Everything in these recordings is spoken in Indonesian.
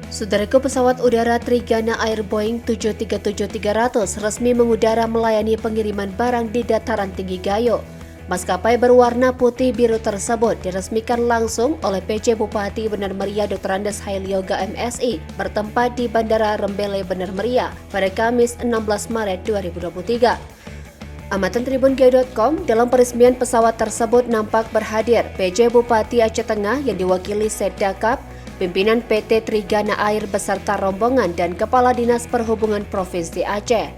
Saudaraku, pesawat udara Trigana Air Boeing 737-300 resmi mengudara melayani pengiriman barang di dataran tinggi Gayo. Maskapai berwarna putih biru tersebut diresmikan langsung oleh PJ Bupati Bener Meriah Dr. Andes Hailyoga MSI bertempat di Bandara Rembele Bener Meriah pada Kamis 16 Maret 2023. Amatan tribungayo.com, dalam peresmian pesawat tersebut nampak berhadir PJ Bupati Aceh Tengah yang diwakili Setdakap, pimpinan PT Trigana Air beserta rombongan dan Kepala Dinas Perhubungan Provinsi Aceh.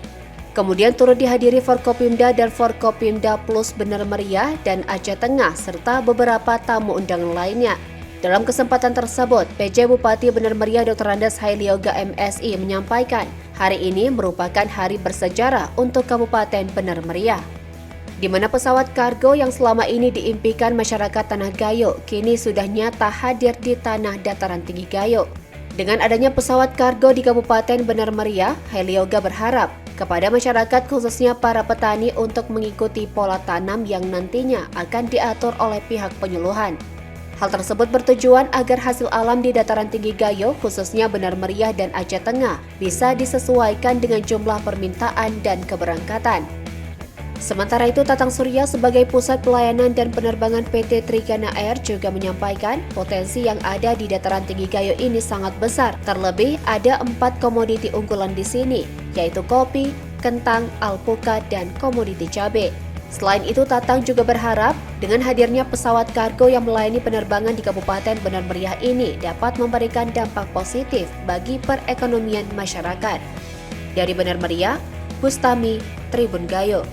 Kemudian turut dihadiri Forkopimda dan Forkopimda Plus Bener Meriah dan Aceh Tengah serta beberapa tamu undangan lainnya. Dalam kesempatan tersebut, PJ Bupati Bener Meriah Dr. Andes Hailyoga MSI menyampaikan, hari ini merupakan hari bersejarah untuk Kabupaten Bener Meriah, di mana pesawat kargo yang selama ini diimpikan masyarakat Tanah Gayo kini sudah nyata hadir di tanah dataran tinggi Gayo. Dengan adanya pesawat kargo di Kabupaten Bener Meriah, Hailyoga berharap kepada masyarakat khususnya para petani untuk mengikuti pola tanam yang nantinya akan diatur oleh pihak penyuluhan. Hal tersebut bertujuan agar hasil alam di dataran tinggi Gayo khususnya Bener Meriah dan Aceh Tengah bisa disesuaikan dengan jumlah permintaan dan keberangkatan. Sementara itu, Tatang Surya sebagai pusat pelayanan dan penerbangan PT Trigana Air juga menyampaikan potensi yang ada di dataran tinggi Gayo ini sangat besar. Terlebih ada 4 komoditi unggulan di sini, yaitu kopi, kentang, alpukat, dan komoditi cabai. Selain itu, Tatang juga berharap dengan hadirnya pesawat kargo yang melayani penerbangan di Kabupaten Bener Meriah ini dapat memberikan dampak positif bagi perekonomian masyarakat. Dari Bener Meriah, Bustami, Tribun Gayo.